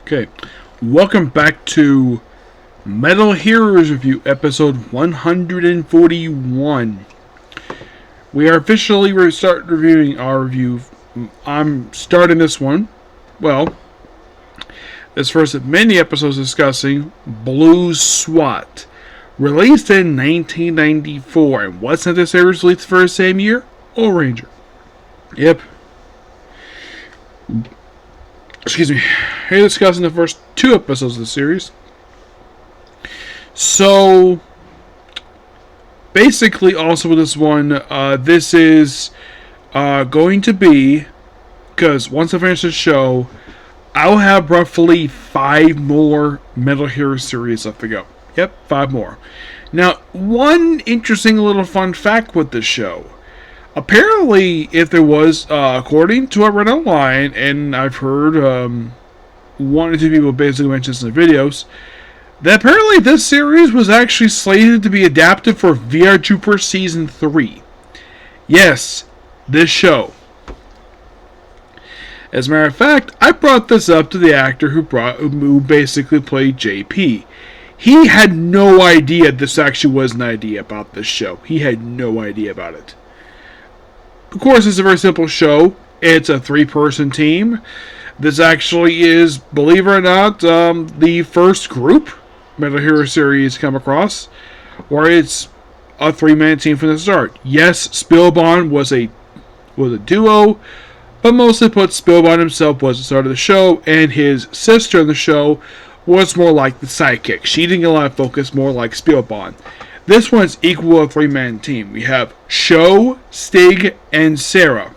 Okay, welcome back to Metal Heroes Review, episode 141. We are officially reviewing our review. I'm starting this one. Well, this first of many episodes discussing Blues SWAT, released in 1994. And what's not this series released for the same year? Oh, Ranger. Yep. Excuse me. Here discussing the first two episodes of the series. So, basically, also with this one, this is going to be, because once I finish the show, I'll have roughly 5 more Metal Hero series left to go. Yep, 5 more. Now, one interesting little fun fact with this show. Apparently, if there was, according to what I read online, and I've heard one or two people basically mention this in the videos, that apparently this series was actually slated to be adapted for VR Trooper Season 3. Yes, this show. As a matter of fact, I brought this up to the actor who basically played JP. He had no idea this actually was an idea about this show. He had no idea about it. Of course, it's a very simple show. It's a 3-person team. This actually is, believe it or not, the first group Metal Hero series come across where it's a 3-man team from the start. Yes, Spillbond was a duo, but mostly put, Spillbond himself was the start of the show, and his sister in the show was more like the sidekick. She didn't get a lot of focus, more like Spillbond. This one's equal a 3-man team. We have Sho, Stig, and Sarah.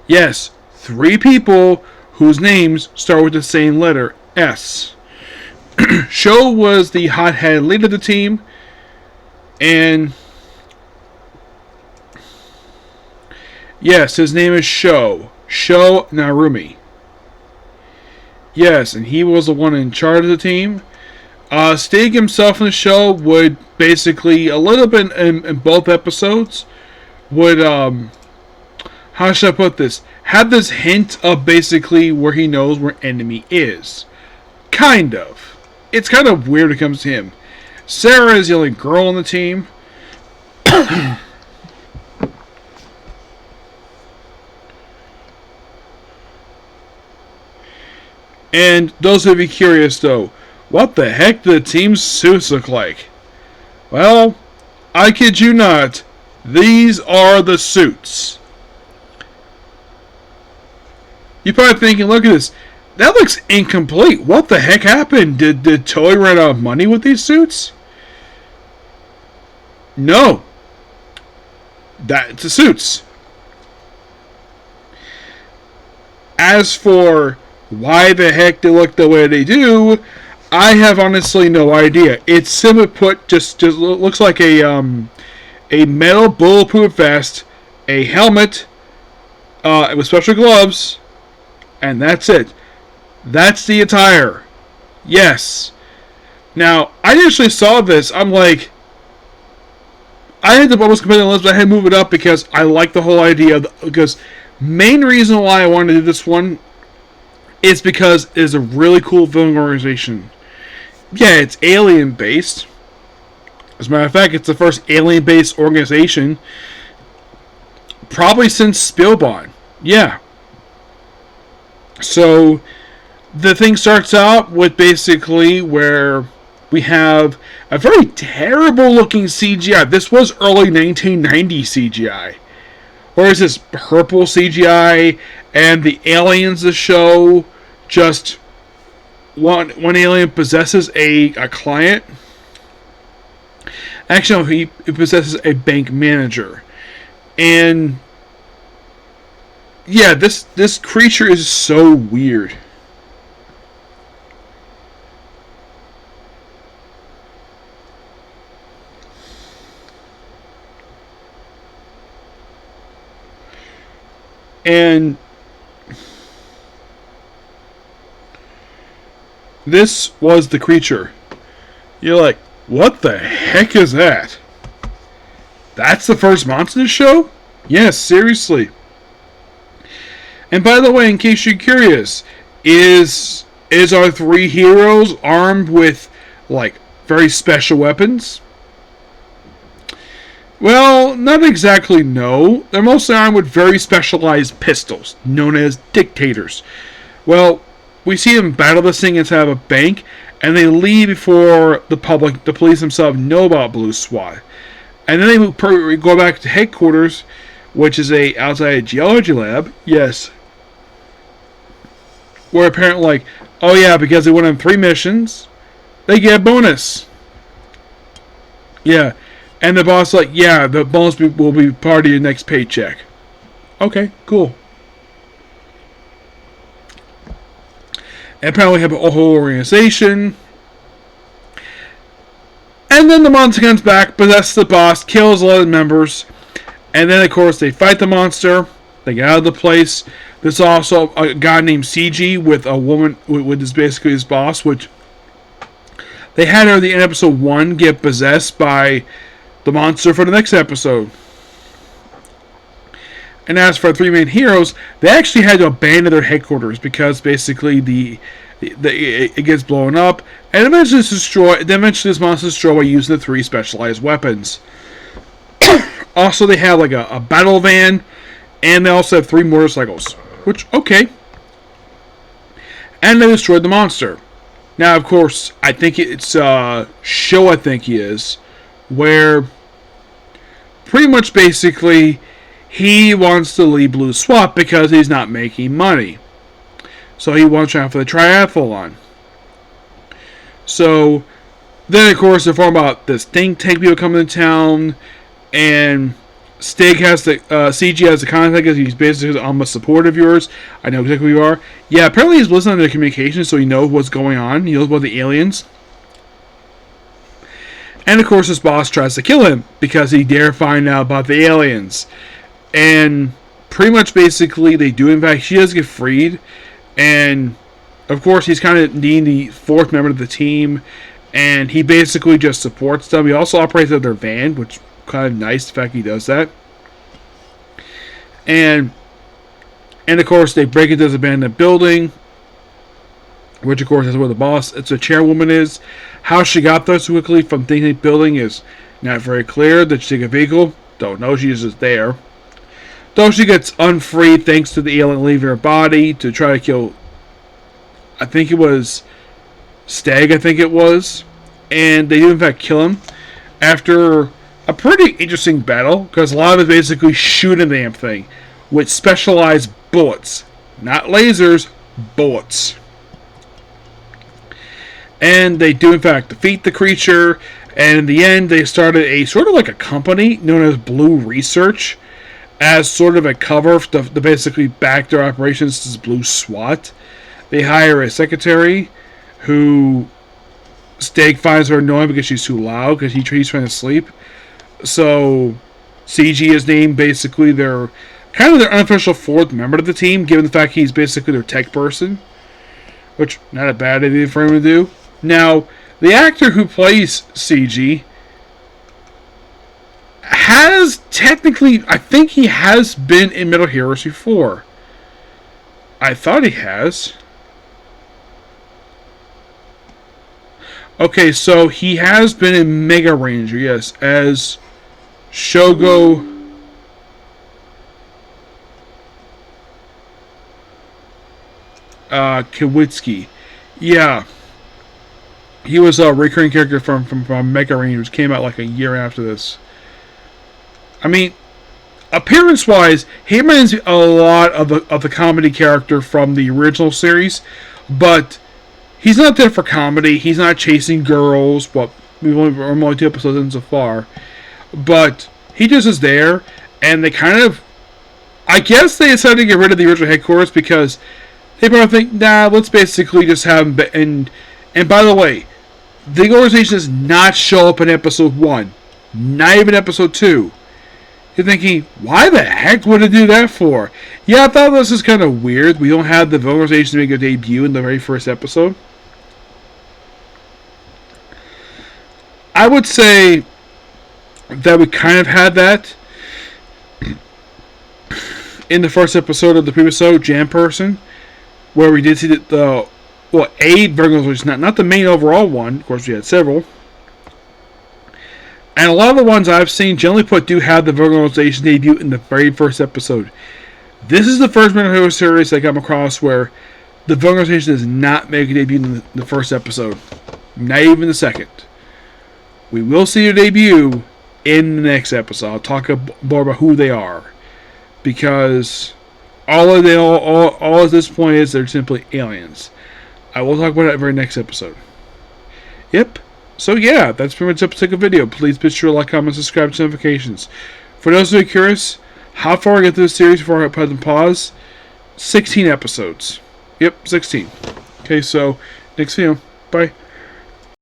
Yes, 3 people whose names start with the same letter, S. Sho was the hot-headed leader of the team, and yes, his name is Sho Narumi. Yes, and he was the one in charge of the team. Stig himself in the show would basically, a little bit in both episodes, would, how should I put this? Have this hint of basically where he knows where enemy is. Kind of. It's kind of weird when it comes to him. Sarah is the only girl on the team. And those who be curious though, what the heck do the team's suits look like? Well, I kid you not, these are the suits. You're probably thinking, look at this, that looks incomplete. What the heck happened? Did Toei run out of money with these suits? No. That's the suits. As for why the heck they look the way they do, I have honestly no idea. It's simply put, just looks like a metal bulletproof vest, a helmet, with special gloves, and that's it. That's the attire. Yes. Now, I initially saw this, I'm like, I had to almost compare the list, but I had to move it up because I like the whole idea. Because main reason why I wanted to do this one is because it's a really cool villain organization. Yeah, it's alien-based. As a matter of fact, it's the first alien-based organization probably since Spillbond. Yeah. So, the thing starts out with basically where we have a very terrible-looking CGI. This was early 1990 CGI. Or is this purple CGI, and the aliens the show just one alien possesses a client. Actually, no, he possesses a bank manager. And yeah, this creature is so weird. And this was the creature. You're like, what the heck is that? That's the first monster show? Yes, seriously. And by the way, in case you're curious, Is our three heroes armed with like very special weapons? Well, not exactly, no. They're mostly armed with very specialized pistols, known as dictators. Well, we see them battle this thing inside of a bank, and they leave before the police themselves, know about Blue SWAT. And then they go back to headquarters, which is outside a geology lab. Yes. Where apparently, like, oh yeah, because they went on 3 missions, they get a bonus. Yeah. And the boss like, yeah, the bonus will be part of your next paycheck. Okay, cool. And apparently we have a whole organization. And then the monster comes back, possesses the boss, kills a lot of the members. And then, of course, they fight the monster. They get out of the place. There's also a guy named CG with a woman, with his basically his boss, which they had her in episode 1 get possessed by the monster for the next episode. And as for the 3 main heroes, they actually had to abandon their headquarters because basically it gets blown up, and eventually it's destroyed. Eventually, this monster is destroyed by using the 3 specialized weapons. Also, they have like a battle van, and they also have 3 motorcycles. Which, okay. And they destroyed the monster. Now, of course, I think it's show. I think he is, where pretty much basically he wants to leave Blue SWAT because he's not making money. So he wants to try for the triathlon. So then, of course, they form about this think tank people coming to town, and Stig has the CG has the contact because he's basically I'm a support of yours. I know exactly who you are. Yeah, apparently he's listening to the communication, so he knows what's going on. He knows about the aliens. And of course, his boss tries to kill him because he dare find out about the aliens. And pretty much basically they do. In fact, she does get freed. And of course, he's kind of being the 4th member of the team. And he basically just supports them. He also operates at their van, which is kind of nice, the fact he does that. And of course, they break into this abandoned building, which of course is where the boss, it's a chairwoman is. How she got there so quickly from Think Tank building is not very clear. Did she take a vehicle? Don't know. She's just there. Though she gets unfreed thanks to the alien leaving her body to try to kill, I think it was Stag, I think it was. And they do in fact kill him after a pretty interesting battle, because a lot of it is basically shooting the damn thing with specialized bullets. Not lasers, bullets. And they do in fact defeat the creature, and in the end they started a sort of like a company known as Blue Research as sort of a cover to basically back their operations as Blue SWAT. They hire a secretary who Stag finds her annoying because she's too loud because he's trying to sleep. So CG is named basically their kind of their unofficial 4th member of the team, given the fact he's basically their tech person, which not a bad idea for him to do. Now, the actor who plays CG has technically, I think he has been in Metal Heroes before. I thought he has. Okay, so he has been in Mega Ranger, yes, as Shogo Kawitsky. Yeah. He was a recurring character from Mega Rangers. Came out like a year after this. I mean, appearance-wise, he reminds me a lot of the comedy character from the original series, but he's not there for comedy. He's not chasing girls. But we're only 2 episodes in so far. But he just is there, and they kind of, I guess they decided to get rid of the original headquarters because they probably think, nah, let's basically just have him. And by the way, the organization does not show up in episode 1, not even episode 2. You're thinking, why the heck would it do that for? Yeah, I thought this was kind of weird. We don't have the organization make a debut in the very first episode. I would say that we kind of had that in the first episode of the previous episode, Jam Person. where we did see the a Virgos, which is not the main overall one. Of course, we had several. And a lot of the ones I've seen, generally put, do have the Virgo organization debut in the very first episode. This is the first Virgo series I come across where the Virgo organization does not make a debut in the first episode. Not even the second. We will see their debut in the next episode. I'll talk more about who they are. Because all at this point is they're simply aliens. I will talk about that in the very next episode. Yep. So yeah, that's pretty much the episode of the video. Please be sure to like, comment, subscribe to notifications. For those who are curious, how far I get through the series before I put on pause? 16 episodes. Yep, 16. Okay, so next video. Bye.